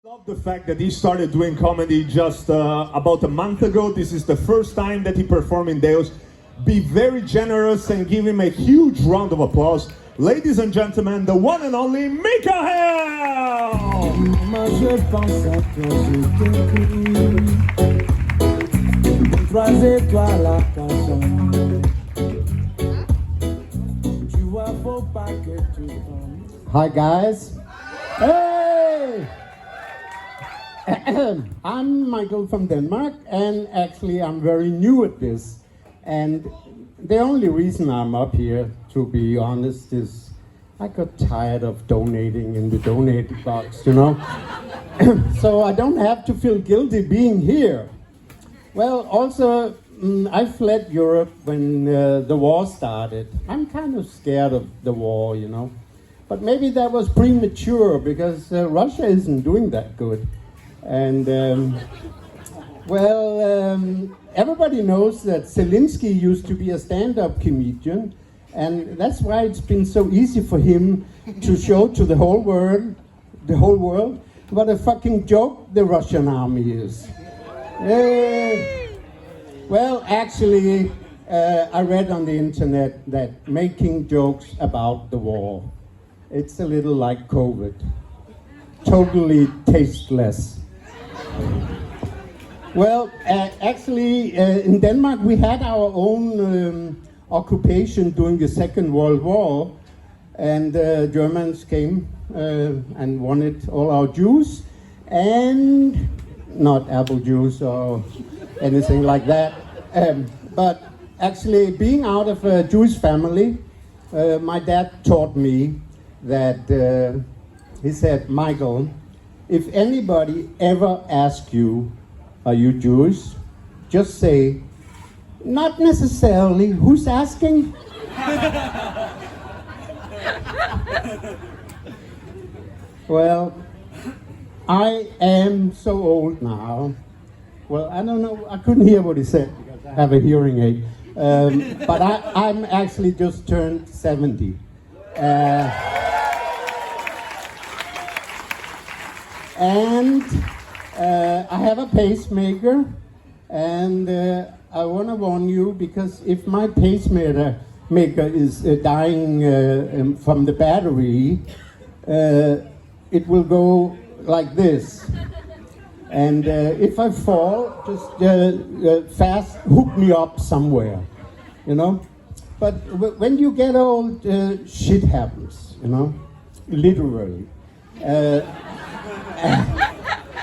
Love the fact that he started doing comedy just about a month ago. This is the first time that he performed in Deus. Be very generous and give him a huge round of applause. Ladies and gentlemen, the one and only Mikael! Hi guys. Hey! I'm Michael from Denmark, and actually I'm very new at this. And the only reason I'm up here, to be honest, is I got tired of donating in the donate box, you know? So I don't have to feel guilty being here. Well, also, I fled Europe when the war started. I'm kind of scared of the war, you know? But maybe that was premature, because Russia isn't doing that good. And, everybody knows that Zelensky used to be a stand-up comedian, and that's why it's been so easy for him to show to the whole world, what a fucking joke the Russian army is. Well, actually, I read on the internet that making jokes about the war, it's a little like COVID. Totally tasteless. Well, actually, in Denmark, we had our own occupation during the Second World War, and Germans came and wanted all our Jews, and not apple juice or anything like that. But actually, being out of a Jewish family, my dad taught me that, he said, Michael, if anybody ever asks you, are you Jewish? Just say, not necessarily. Who's asking? Well, I am so old now. Well, I don't know. I couldn't hear what he said because I have a hearing aid. But I'm actually just turned 70. And I have a pacemaker, and I want to warn you, because if my pacemaker is dying from the battery, it will go like this. And if I fall, just fast hook me up somewhere, you know? But when you get old, shit happens, you know? Literally.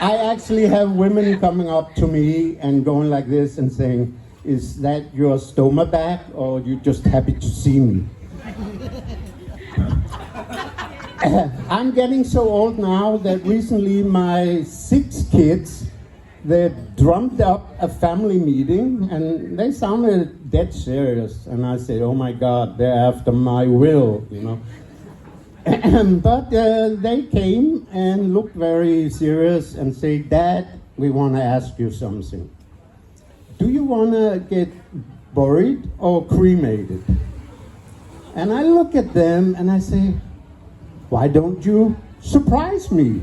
I actually have women coming up to me and going like this and saying, is that your stomach back, or are you just happy to see me? I'm getting so old now that recently my 6 kids, they drummed up a family meeting, and they sounded dead serious. And I said, oh my God, they're after my will, you know? But they came and looked very serious and said, Dad, we want to ask you something. Do you want to get buried or cremated? And I look at them and I say, why don't you surprise me?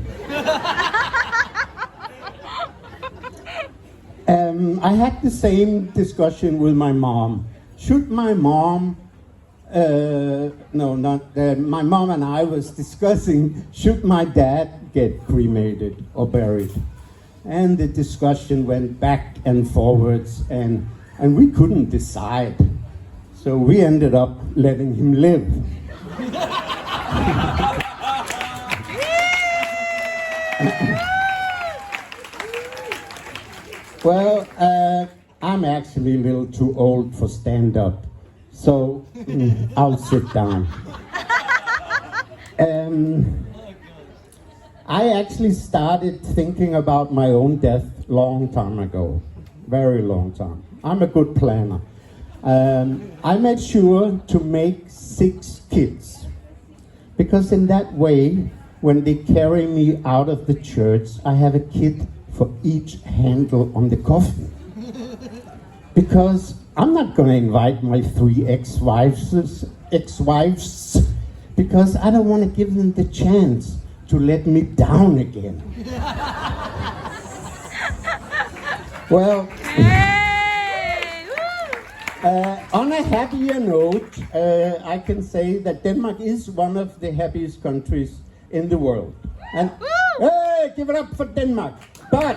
I had the same discussion with my mom. Should my mom my mom and I was discussing, should my dad get cremated or buried? And the discussion went back and forwards, and we couldn't decide. So we ended up letting him live. Well, I'm actually a little too old for stand-up. So I'll sit down. I actually started thinking about my own death long time ago, very long time. I'm a good planner. I made sure to make 6 kids, because in that way, when they carry me out of the church, I have a kid for each handle on the coffin. Because I'm not going to invite my 3 ex-wives, because I don't want to give them the chance to let me down again. Well, Hey! Woo! on a happier note, I can say that Denmark is one of the happiest countries in the world. And hey, give it up for Denmark. But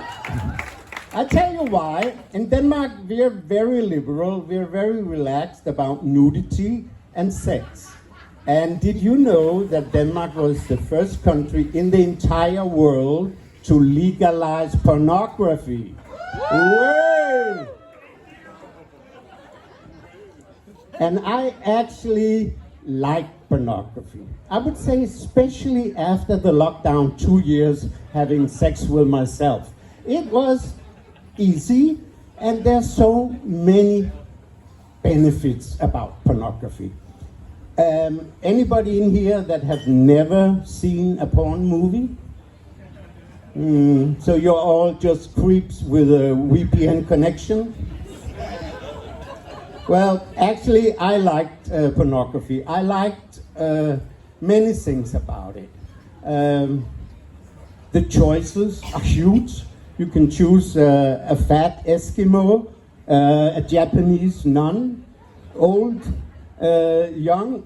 I tell you why. In Denmark, we are very liberal. We are very relaxed about nudity and sex. And did you know that Denmark was the first country in the entire world to legalize pornography? Whoa! And I actually like pornography. I would say especially after the lockdown, 2 years having sex with myself. It was easy, and there's so many benefits about pornography. Anybody in here that have never seen a porn movie? So you're all just creeps with a VPN connection? Well, actually, I liked pornography. I liked many things about it. The choices are huge. You can choose a fat Eskimo, a Japanese nun, old, young.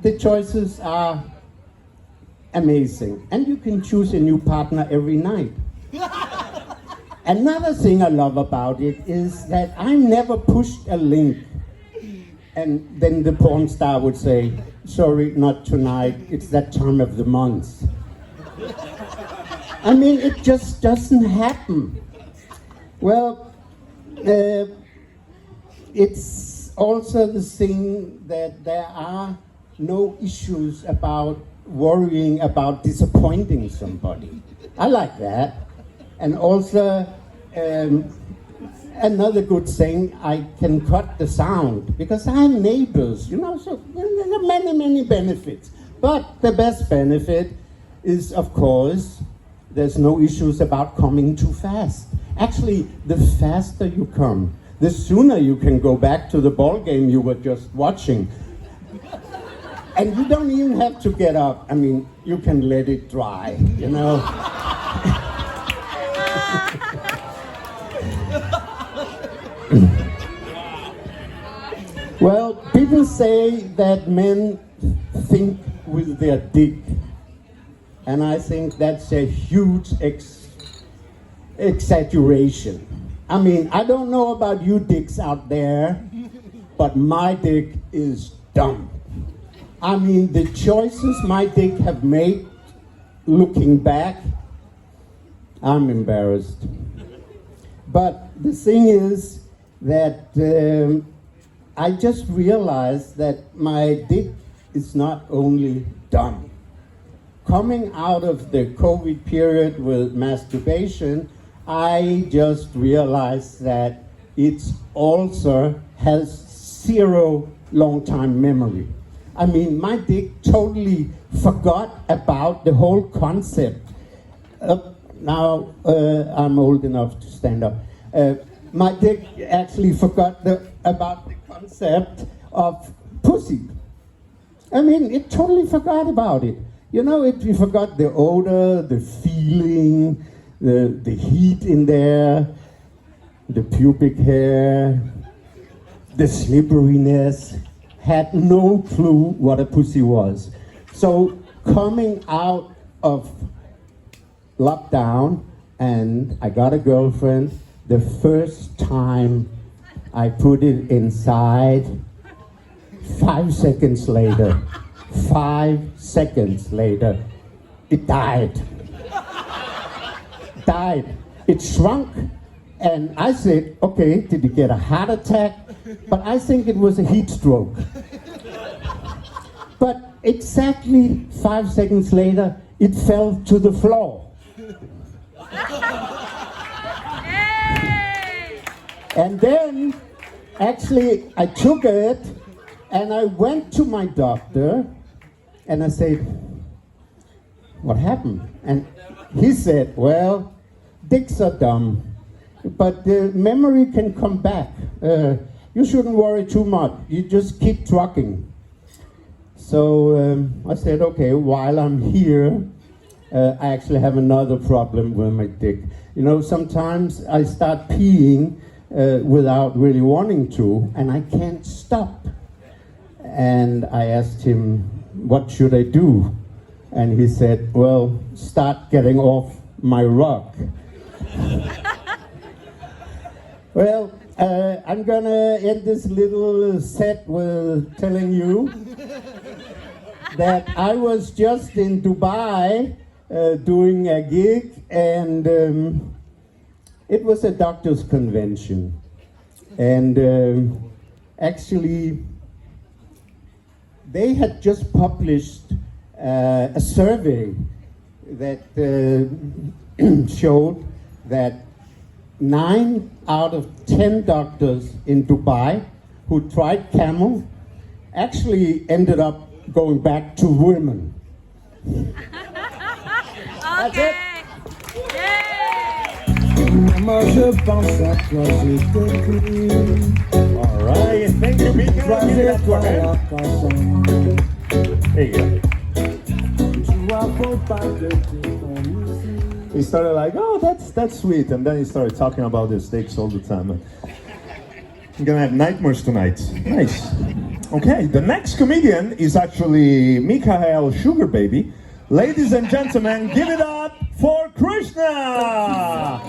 The choices are amazing. And you can choose a new partner every night. Another thing I love about it is that I never pushed a link and then the porn star would say, sorry, not tonight, it's that time of the month. I mean, it just doesn't happen. Well, it's also the thing that there are no issues about worrying about disappointing somebody. I like that. And also, another good thing, I can cut the sound because I have neighbors, you know, so there are many, many benefits. But the best benefit is, of course, there's no issues about coming too fast. Actually, the faster you come, the sooner you can go back to the ball game you were just watching. And you don't even have to get up. I mean, you can let it dry, you know. Well, people say that men think with their dick. And I think that's a huge exaggeration. I mean, I don't know about you dicks out there, but my dick is dumb. I mean, the choices my dick have made, looking back, I'm embarrassed. But the thing is that I just realized that my dick is not only dumb. Coming out of the COVID period with masturbation, I just realized that it also has zero long-time memory. I mean, my dick totally forgot about the whole concept. Now I'm old enough to stand up. My dick actually forgot about the concept of pussy. I mean, it totally forgot about it. You know, it forgot the odor, the feeling, the heat in there, the pubic hair, the slipperiness. Had no clue what a pussy was. So coming out of lockdown and I got a girlfriend, the first time I put it inside, 5 seconds later, 5 seconds later, it died. It shrunk, and I said, okay, did it get a heart attack? But I think it was a heat stroke. But exactly 5 seconds later, it fell to the floor. And then, actually, I took it, and I went to my doctor, and I said, what happened? And he said, well, dicks are dumb, but the memory can come back. You shouldn't worry too much. You just keep trucking. So I said, okay, while I'm here, I actually have another problem with my dick. You know, sometimes I start peeing without really wanting to, and I can't stop. And I asked him, what should I do? And he said, well, start getting off my rug. Well, I'm gonna end this little set with telling you that I was just in Dubai doing a gig, and it was a doctor's convention. And actually, they had just published a survey that showed that 9 out of 10 doctors in Dubai who tried camel actually ended up going back to women. Okay. All right, thank you, Mikael. Give it up for him. There you go. He started like, oh, that's sweet, and then he started talking about his steaks all the time. I'm gonna have nightmares tonight. Nice. Okay, the next comedian is actually Mikael Sugar Baby. Ladies and gentlemen, give it up for Krishna!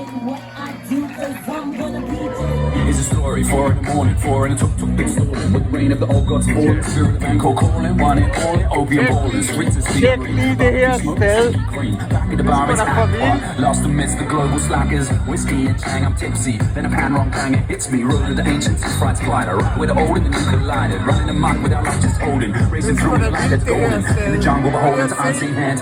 It's a story, 4 in the morning, 4 in the tuk-tuk, big stolen. With the rain of the old gods falling, spirit of Angkor calling, one and all in opium bowling, streets is Check me the hairstyle. Back at the bar, it's hot, lost amidst the global slackers. Whiskey and Chang, I'm tipsy, then a pan wrong bang, it hits me. Road of the ancients, fried spider, right with the old and the new collided. Running amok without life just holding, racing through the light that's golden. In the jungle, beholding to unseen hands.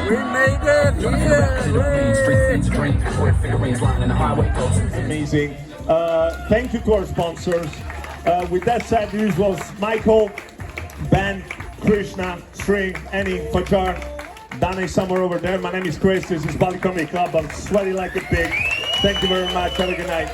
We made it here. Amazing. Thank you to our sponsors. With that said, this was Michael, Ben, Krishna, String, Annie, Fajar, Dana is somewhere over there. My name is Chris. This is Bali Comedy Club. I'm sweaty like a pig. Thank you very much. Have a good night.